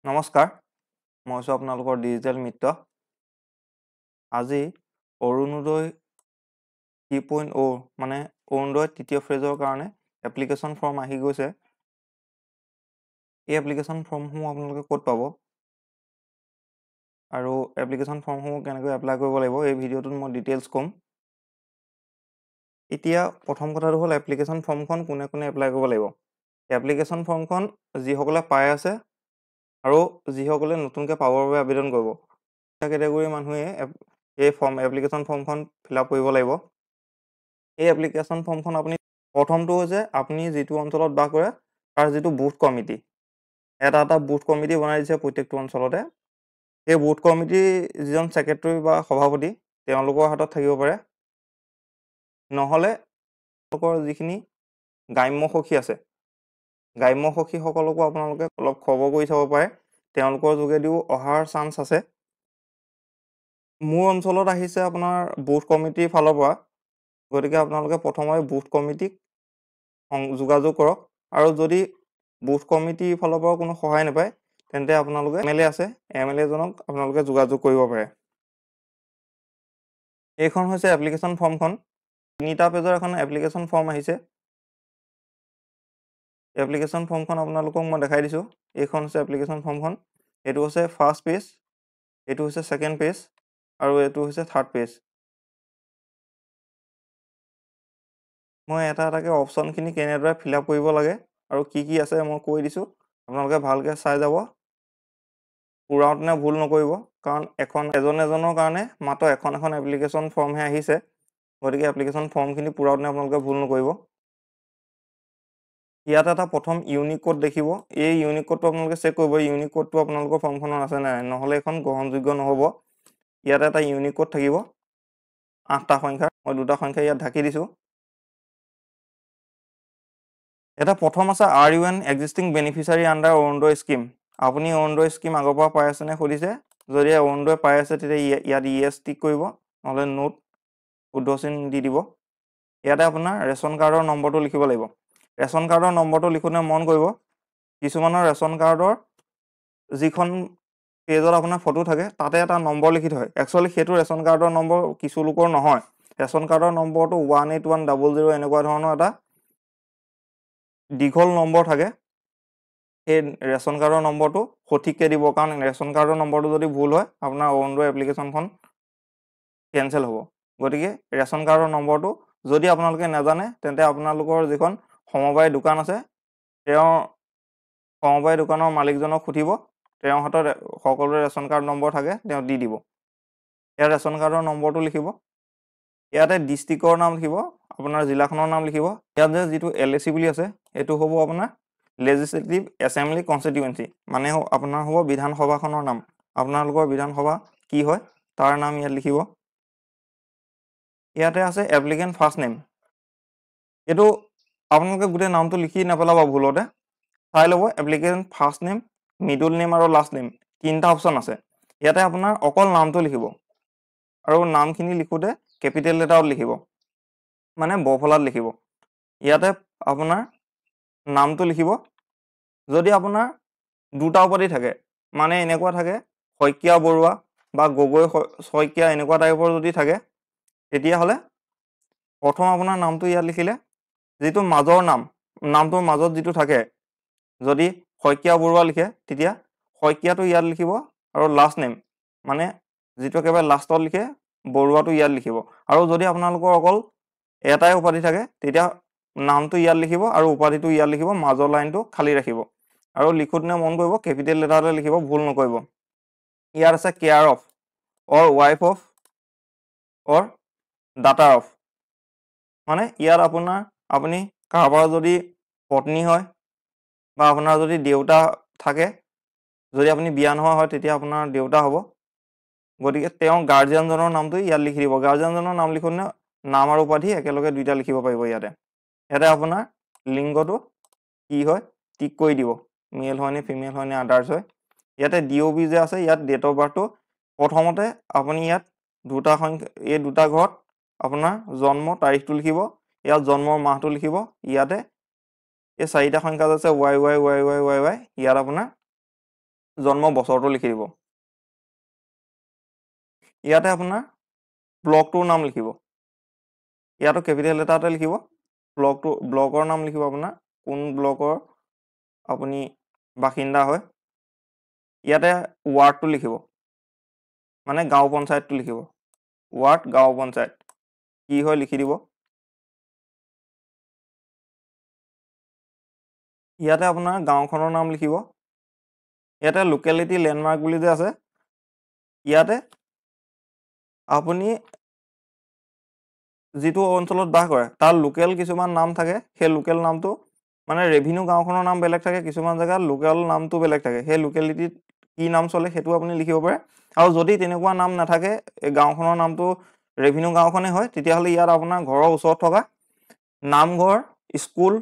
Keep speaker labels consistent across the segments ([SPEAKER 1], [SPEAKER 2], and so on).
[SPEAKER 1] নমস্কাৰ, মই আছোঁ আপোনালোকৰ ডিজিটেল মিত্ৰ। আজি অৰুণোদয় 3.0 মানে অৰুণোদয় তৃতীয় ফেজৰ কাৰণে এপ্লিকেশ্যন ফৰ্ম আহি গৈছে। এই এপ্লিকেশ্যন ফৰ্মসমূহ আপোনালোকে ক'ত পাব আৰু এপ্লিকেশ্যন ফৰ্মসমূহ কেনেকৈ এপ্লাই কৰিব লাগিব এই ভিডিঅ'টোত মই ডিটেইলছ ক'ম। এতিয়া প্ৰথম কথাটো হ'ল এপ্লিকেশ্যন ফৰ্মখন কোনে কোনে এপ্লাই কৰিব লাগিব। এপ্লিকেশ্যন ফৰ্মখন যিসকলে পাই আছে আৰু যিসকলে নতুনকৈ পাবৰ বাবে আবেদন কৰিব, কেটেগৰীৰ মানুহে এই এপ্লিকেশ্যন ফৰ্মখন ফিল আপ কৰিব লাগিব। এই এপ্লিকেশ্যন ফৰ্মখন আপুনি প্ৰথমটো হৈছে আপুনি যিটো অঞ্চলত বাস কৰে তাৰ যিটো বুথ কমিটি, এটা বুথ কমিটি বনাই দিছে প্ৰত্যেকটো অঞ্চলতে। সেই বুথ কমিটি যিজন ছেক্ৰেটেৰী বা সভাপতি তেওঁলোকৰ হাতত থাকিব পাৰে, নহ'লে তেওঁলোকৰ যিখিনি গ্ৰাম্য সখী আছে, গ্ৰাম্য সখীসকলকো আপোনালোকে অলপ খবৰ কৰি চাব পাৰে, তেওঁলোকৰ যোগেদিও অহাৰ চান্স আছে। মোৰ অঞ্চলত আহিছে আপোনাৰ বুথ কমিটিৰ ফালৰ পৰা, গতিকে আপোনালোকে প্ৰথমে বুথ কমিটিক যোগাযোগ কৰক। আৰু যদি বুথ কমিটিৰ ফালৰ পৰা কোনো সহায় নাপায় তেন্তে আপোনালোকে MLA আছে, MLA জনক আপোনালোকে যোগাযোগ কৰিব পাৰে। এইখন হৈছে এপ্লিকেশ্যন ফৰ্মখন, 3টা পেজৰ এখন এপ্লিকেশ্যন ফৰ্ম আহিছে। এপ্লিকেশ্যন ফৰ্মখন আপোনালোকক মই দেখাই দিছোঁ। এইখন হৈছে এপ্লিকেশ্যন ফৰ্মখন, এইটো হৈছে ফাৰ্ষ্ট পেজ, এইটো হৈছে ছেকেণ্ড পেজ আৰু এইটো হৈছে থাৰ্ড পেজ। মই এটা এটাকৈ অপশ্যনখিনি কেনেদৰে ফিল আপ কৰিব লাগে আৰু কি কি আছে মই কৈ দিছোঁ, আপোনালোকে ভালকৈ চাই যাব। পুৰাওঁতে ভুল নকৰিব, কাৰণ এজনৰ কাৰণে মাত্ৰ এখন এপ্লিকেশ্যন ফৰ্মহে আহিছে, গতিকে এপ্লিকেশ্যন ফৰ্মখিনি পুৰাওঁতে আপোনালোকে ভুল নকৰিব। ইয়াত এটা প্ৰথম ইউনিক কোড দেখিব, এই ইউনিক কোডটো আপোনালোকে চেক কৰিব, ইউনিক কোডটো আপোনালোকৰ ফৰ্মখনত আছে নাই, নহ'লে এখন গ্ৰহণযোগ্য নহ'ব। ইয়াত এটা ইউনিক কোড থাকিব 8টা সংখ্যা, মই 2টা সংখ্যা ইয়াত ঢাকি দিছোঁ। এটা প্ৰথম আছে RUN existing beneficiary under Orunodoi scheme. আপুনি অৰুণোদয় স্কিম আগৰ পৰা পাই আছেনে সুধিছে, যদি অৰুণোদয় পাই আছে তেতিয়া ইয়াত yes টিক কৰিব, নহ'লে নোট উদ্ধচিন দি দিব। ইয়াতে আপোনাৰ ৰেচন কাৰ্ডৰ নম্বৰটো লিখিব লাগিব। ৰেচন কাৰ্ডৰ নম্বৰটো লিখোঁতে মন কৰিব, কিছুমানৰ ৰেচন কাৰ্ডৰ যিখন পেজত আপোনাৰ ফটো থাকে তাতে এটা নম্বৰ লিখি থয়, একচুৱেলি সেইটো ৰেচন কাৰ্ডৰ নম্বৰ কিছু লোকৰ নহয়। ৰেচন কাৰ্ডৰ নম্বৰটো 181000 এনেকুৱা ধৰণৰ এটা দীঘল নম্বৰ থাকে। সেই ৰেচন কাৰ্ডৰ নম্বৰটো সঠিককৈ দিব, কাৰণ ৰেচন কাৰ্ডৰ নম্বৰটো যদি ভুল হয় আপোনাৰ অৰুণোদয় এপ্লিকেশ্যনখন কেঞ্চেল হ'ব। গতিকে ৰেচন কাৰ্ডৰ নম্বৰটো যদি আপোনালোকে নাজানে তেন্তে আপোনালোকৰ যিখন সমবায় দোকান আছে তেওঁৰ সমবায় দোকানৰ মালিকজনক সুধিব, তেওঁৰ হাতত সকলোৰে ৰেচন কাৰ্ড নম্বৰ থাকে, তেওঁ দি দিব। ইয়াত ৰেচন কাৰ্ডৰ নম্বৰটো লিখিব, ইয়াতে ডিষ্ট্ৰিক্টৰ নাম লিখিব, আপোনাৰ জিলাখনৰ নাম লিখিব। ইয়াত যে যিটো LAC বুলি আছে এইটো হ'ব আপোনাৰ লেজিছলেটিভ এছেম্বলি কনষ্টিটুৱেঞ্চি, মানে আপোনাৰ হ'ব বিধানসভাখনৰ নাম, আপোনালোকৰ বিধানসভা কি হয় তাৰ নাম ইয়াত লিখিব। ইয়াতে আছে এপ্লিকেণ্ট ফাৰ্ষ্ট নেম, এইটো আপোনালোকে গোটেই নামটো লিখি নেপেলাব ভুলতে, চাই ল'ব। Applicant first name, middle name আৰু লাষ্ট নেম 3টা অপশ্যন আছে। ইয়াতে আপোনাৰ অকল নামটো লিখিব আৰু নামখিনি লিখোঁতে কেপিটেল লেটাৰত লিখিব, মানে বৰফলাত লিখিব। ইয়াতে আপোনাৰ নামটো লিখিব। যদি আপোনাৰ 2টা উপাধি থাকে, মানে এনেকুৱা থাকে শইকীয়া বৰুৱা বা গগৈ শইকীয়া এনেকুৱা টাইপৰ যদি থাকে, তেতিয়াহ'লে প্ৰথম আপোনাৰ নামটো ইয়াত লিখিলে, যিটো মাজৰ নামটোৰ মাজত যিটো থাকে, যদি শইকীয়া বৰুৱা লিখে তেতিয়া শইকীয়াটো ইয়াত লিখিব আৰু লাষ্ট নেম মানে যিটো একেবাৰে লাষ্টত লিখে বৰুৱাটো ইয়াত লিখিব। আৰু যদি আপোনালোকৰ অকল এটাই উপাধি থাকে তেতিয়া নামটো ইয়াত লিখিব আৰু উপাধিটো ইয়াত লিখিব, মাজৰ লাইনটো খালী ৰাখিব। আৰু লিখোঁতে মন কৰিব কেপিটেল লেটাৰতে লিখিব, ভুল নকৰিব। ইয়াত আছে care of or wife of or daughter of, মানে ইয়াত আপুনি কাৰোবাৰ যদি পত্নী হয় বা আপোনাৰ যদি দেউতা থাকে, যদি আপুনি বিয়া নোহোৱা হয় তেতিয়া আপোনাৰ দেউতা হ'ব, গতিকে তেওঁ গাৰ্জিয়ানজনৰ নামটো ইয়াত লিখি দিব। গাৰ্জিয়ানজনৰ নাম লিখোঁতে নাম আৰু উপাধি একেলগে 2টা লিখিব পাৰিব। ইয়াতে আপোনাৰ লিংগটো কি হয় টিক কৰি দিব, মেল হয়নে ফিমেল হয়নে আদাৰ্ছ হয়। ইয়াতে DOB যে আছে, ইয়াত ডেট অফ বাৰ্থটো প্ৰথমতে আপুনি ইয়াত 2টা সংখ্যা, এই 2টা ঘৰত আপোনাৰ জন্ম তাৰিখটো লিখিব, ইয়াত জন্মৰ মাহটো লিখিব। ইয়াতে এই 4টা সংখ্যা আছে YYYYYY, ইয়াত আপোনাৰ জন্ম বছৰটো লিখি দিব। ইয়াতে আপোনাৰ ব্লকটোৰ নাম লিখিব। ইয়াতো কেপিটেল লেটাৰতে লিখিব। ব্লকৰ নাম লিখিব আপোনাৰ, কোন ব্লকৰ আপুনি বাসিন্দা হয়। ইয়াতে ৱাৰ্ডটো লিখিব, মানে গাঁও পঞ্চায়তটো লিখিব। ৱাৰ্ড, গাঁও পঞ্চায়ত কি হয় লিখি দিব। ইয়াতে আপোনাৰ গাঁওখনৰ নাম লিখিব। ইয়াতে লোকেলিটি লেণ্ডমাৰ্ক বুলি যে আছে, ইয়াতে আপুনি যিটো অঞ্চলত বাস কৰে তাৰ লোকেল কিছুমান নাম থাকে, সেই লোকেল নামটো মানে ৰেভিনিউ গাঁওখনৰ নাম বেলেগ থাকে, কিছুমান জেগাত লোকেল নামটো বেলেগ থাকে। সেই লোকেলিটিত কি নাম চলে সেইটো আপুনি লিখিব পাৰে। আৰু যদি তেনেকুৱা নাম নাথাকে, এই গাঁওখনৰ নামটো ৰেভিনিউ গাঁওখনেই হয়, তেতিয়াহ'লে ইয়াত আপোনাৰ ঘৰৰ ওচৰত থকা নামঘৰ, স্কুল,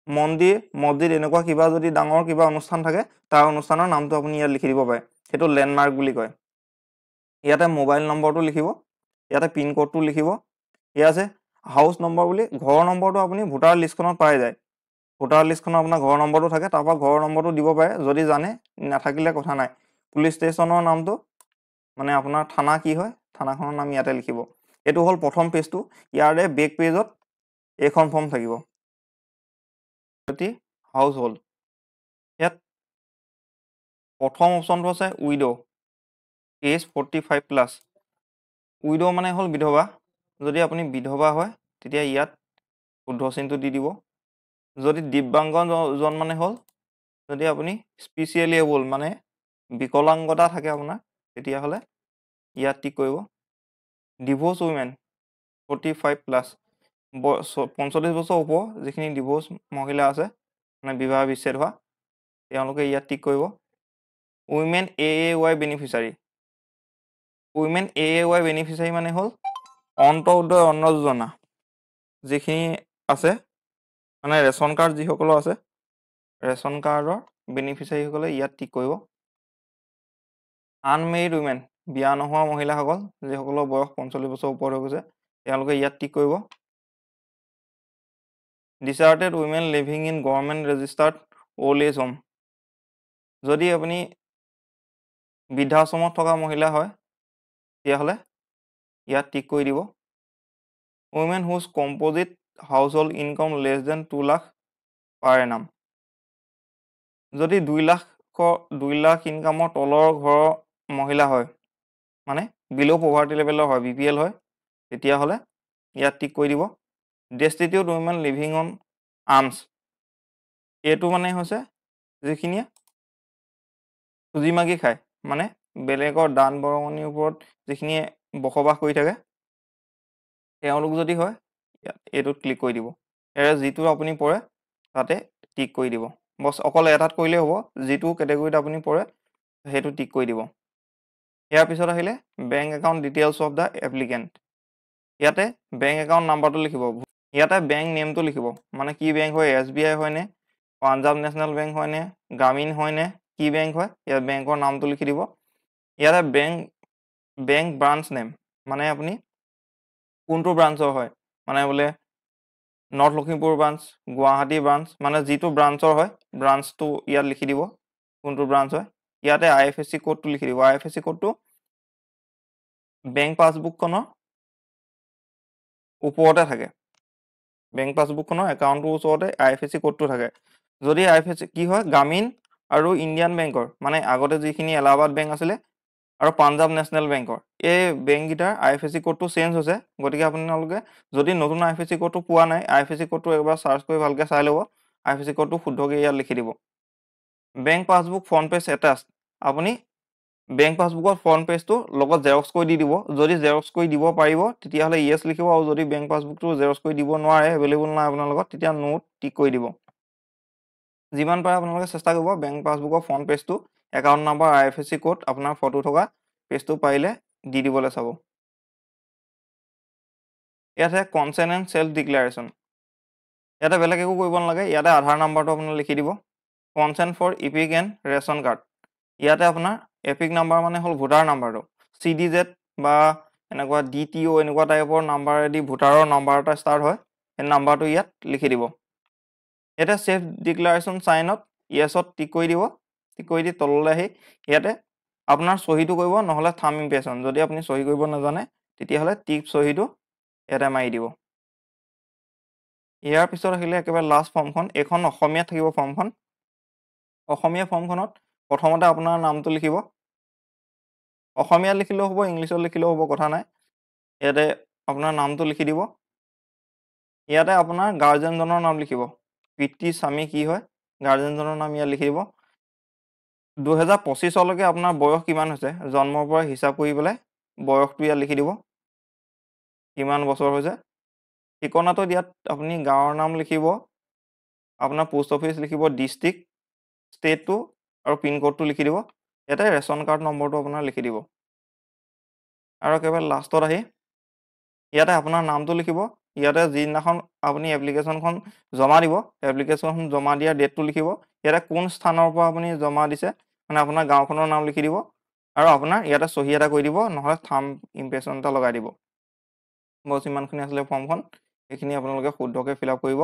[SPEAKER 1] মন্দিৰ, মছজিদ এনেকুৱা কিবা যদি ডাঙৰ কিবা অনুষ্ঠান থাকে, তাৰ অনুষ্ঠানৰ নামটো আপুনি ইয়াত লিখি দিব পাৰে। সেইটো লেণ্ডমাৰ্ক বুলি কয়। ইয়াতে মোবাইল নম্বৰটো লিখিব, ইয়াতে পিনক'ডটো লিখিব। ইয়াত আছে হাউচ নম্বৰ বুলি, ঘৰৰ নম্বৰটো আপুনি ভোটাৰ লিষ্টখনত পাই যায়। ভোটাৰ লিষ্টখনত আপোনাৰ ঘৰৰ নম্বৰটো থাকে, তাৰপৰা ঘৰৰ নম্বৰটো দিব পাৰে যদি জানে, নাথাকিলে কথা নাই। পুলিচ ষ্টেচনৰ নামটো, মানে আপোনাৰ থানা কি হয়, থানাখনৰ নাম ইয়াতে লিখিব। এইটো হ'ল প্ৰথম পেজটো। ইয়াৰে বেক পেজত এইখন ফৰ্ম থাকিব, হাউচ হোল্ড। ইয়াত প্ৰথম অপশ্যনটো আছে উইড', এজ 45+। উইড' মানে হ'ল বিধৱা। যদি আপুনি বিধৱা হয় তেতিয়া ইয়াত শুদ্ধ চিনটো দি দিব। যদি দিব্যাংগজন মানে হ'ল যদি আপুনি স্পেচিয়েলি এবল মানে বিকলাংগতা থাকে আপোনাৰ, তেতিয়াহ'লে ইয়াত টিক কৰিব। ডিভ'ৰ্চ উইমেন 45+, 45 বছৰ ওপৰ যিখিনি ডিভ'ৰ্চ মহিলা আছে, মানে বিবাহ বিচ্ছেদ হোৱা, তেওঁলোকে ইয়াত টিক কৰিব। Women AAY beneficiary. Women AAY beneficiary মানে হ'ল অন্তঃউদয় অন্ন যোজনা যিখিনি আছে, মানে ৰেচন কাৰ্ড যিসকলৰ আছে, ৰেচন কাৰ্ডৰ বেনিফিচাৰীসকলে ইয়াত টিক কৰিব। আনমেৰিড উইমেন, বিয়া নোহোৱা মহিলাসকল যিসকলৰ বয়স 45 বছৰ ওপৰত হৈ গৈছে, তেওঁলোকে ইয়াত টিক কৰিব। Deserted women living in government registered old age home, যদি আপুনি বৃদ্ধাশ্ৰমত থকা মহিলা হয় তেতিয়াহ'লে ইয়াত টিক কৰি দিব। Women whose composite household income less than 2 lakh per annum, যদি 2 লাখ ইনকামৰ তলৰ ঘৰৰ মহিলা হয়, মানে বিল' পভাৰ্টি লেভেলৰ হয়, BPL হয়, তেতিয়াহ'লে ইয়াত টিক কৰি দিব। ডেষ্টিটিউট উইমেন লিভিং অন আৰ্মছ, এইটো মানে হৈছে যিখিনিয়ে খুজি মাগি খায়, মানে বেলেগৰ দান বৰঙণিৰ ওপৰত যিখিনিয়ে বসবাস কৰি থাকে, তেওঁলোক যদি হয় এইটোত ক্লিক কৰি দিব। যিটো আপুনি পৰে তাতে টিক কৰি দিব। বছ অকল এটাত কৰিলেই হ'ব, যিটো কেটেগৰীত আপুনি পৰে সেইটো টিক কৰি দিব। ইয়াৰ পিছত আহিলে bank account details of the applicant. ইয়াতে বেংক একাউণ্ট নাম্বাৰটো লিখিব। ইয়াতে বেংক নেমটো লিখিব, মানে কি বেংক হয়, SBI হয়নে, পাঞ্জাৱ নেশ্যনেল বেংক হয়নে, গ্ৰামীণ হয়নে, কি বেংক হয়, ইয়াত বেংকৰ নামটো লিখি দিব। ইয়াতে বেংক ব্ৰাঞ্চ নেম, মানে আপুনি কোনটো ব্ৰাঞ্চৰ হয়, মানে বোলে north Lakhimpur branch, Guwahati branch, মানে যিটো ব্ৰাঞ্চৰ হয় ব্ৰাঞ্চটো ইয়াত লিখি দিব, কোনটো ব্ৰাঞ্চ হয়। ইয়াতে IFSC কোডটো লিখি দিব। IFSC কোডটো বেংক পাছবুকখনৰ ওপৰতে থাকে, বেংক পাছবুকখনৰ একাউণ্টটোৰ ওচৰতে IFSC কোডটো থাকে। যদি IFSC কি হয়, গ্ৰামীণ আৰু ইণ্ডিয়ান বেংকৰ, মানে আগতে যিখিনি এলাহাবাদ বেংক আছিলে আৰু পাঞ্জাৱ নেশ্যনেল বেংকৰ, এই বেংককেইটাৰ IFSC কোডটো চেঞ্জ হৈছে। গতিকে আপোনালোকে যদি নতুন IFSC কোডটো পোৱা নাই, IFSC কোডটো এবাৰ চাৰ্চ কৰি ভালকৈ চাই ল'ব। IFSC কোডটো শুদ্ধকৈ ইয়াত লিখি দিব। Bank passbook front page attach, আপুনি বেংক পাছবুকৰ ফ্ৰণ্ট পেজটো লগত জেৰক্স কৰি দি দিব। যদি জেৰক্স কৰি দিব পাৰিব তেতিয়াহ'লে য়েছ লিখিব, আৰু যদি বেংক পাছবুকটো জেৰক্স কৰি দিব নোৱাৰে, এভেইলেবল নাই আপোনাৰ লগত, তেতিয়া নোট টিক কৰি দিব। যিমান পাৰে আপোনালোকে চেষ্টা কৰিব বেংক পাছবুকৰ ফ্ৰণ্ট পেজটো একাউণ্ট নাম্বাৰ, IFSC কোড, আপোনাৰ ফটো থকা পেজটো পাৰিলে দি দিবলৈ চাব। ইয়াতে কনচেণ্ট এণ্ড চেল্ফ ডিক্লেৰেশ্যন, ইয়াতে বেলেগ একো কৰিব নালাগে। ইয়াতে আধাৰ নাম্বাৰটো আপোনাৰ লিখি দিব। Consent for EPIC and ration card, ইয়াতে আপোনাৰ এপিক নাম্বাৰ মানে হ'ল ভোটাৰ নাম্বাৰটো, CDZ বা এনেকুৱা DTO এনেকুৱা টাইপৰ নাম্বাৰেদি ভোটাৰৰ নাম্বাৰ এটা ষ্টাৰ্ট হয়, সেই নাম্বাৰটো ইয়াত লিখি দিব। ইয়াতে চেল্ফ ডিক্লেৰেশ্যন চাইনত য়েছত টিক কৰি দিব। টিক কৰি দি তললৈ আহি ইয়াতে আপোনাৰ চহীটো কৰিব নহ'লে থাম ইমপ্ৰেছন যদি আপুনি চহী কৰিব নাজানে তেতিয়াহ'লে টিক চহীটো ইয়াতে মাৰি দিব ইয়াৰ পিছত আহিলে একেবাৰে লাষ্ট ফৰ্মখন এইখন অসমীয়াত থাকিব ফৰ্মখন অসমীয়া ফৰ্মখনত প্ৰথমতে আপোনাৰ নামটো লিখিব অসমীয়াত লিখিলেও হ'ব ইংলিছত লিখিলেও হ'ব কথা নাই ইয়াতে আপোনাৰ নামটো লিখি দিব ইয়াতে আপোনাৰ গাৰ্জেনজনৰ নাম লিখিব পিতৃ স্বামী কি হয় গাৰ্জেনজনৰ নাম ইয়াত লিখি দিব 2025 লৈকে আপোনাৰ বয়স কিমান হৈছে জন্মৰ পৰা হিচাপ কৰি পেলাই বয়সটো ইয়াত লিখি দিব কিমান বছৰ হৈছে ঠিকনাটো ইয়াত আপুনি গাঁৱৰ নাম লিখিব আপোনাৰ পোষ্ট অফিচ লিখিব ডিষ্ট্ৰিক্ট ষ্টেটটো আৰু পিনক'ডটো লিখি দিব ইয়াতে ৰেচন কাৰ্ড নম্বৰটো আপোনাৰ লিখি দিব আৰু একেবাৰে লাষ্টত আহি ইয়াতে আপোনাৰ নামটো লিখিব ইয়াতে যিদিনাখন আপুনি এপ্লিকেশ্যনখন জমা দিব এপ্লিকেশ্যনখন জমা দিয়া ডেটটো লিখিব ইয়াতে কোন স্থানৰ পৰা আপুনি জমা দিছে মানে আপোনাৰ গাঁওখনৰ নাম লিখি দিব আৰু আপোনাৰ ইয়াতে চহী এটা কৰি দিব নহ'লে থাম ইমপ্ৰেছন এটা লগাই দিব বছ ইমানখিনি আছিলে ফৰ্মখন এইখিনি আপোনালোকে শুদ্ধকৈ ফিল আপ কৰিব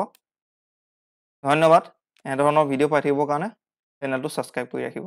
[SPEAKER 1] ধন্যবাদ এনেধৰণৰ ভিডিঅ' পাই থাকিবৰ কাৰণে চেনেলটো ছাবস্ক্ৰাইব কৰি ৰাখিব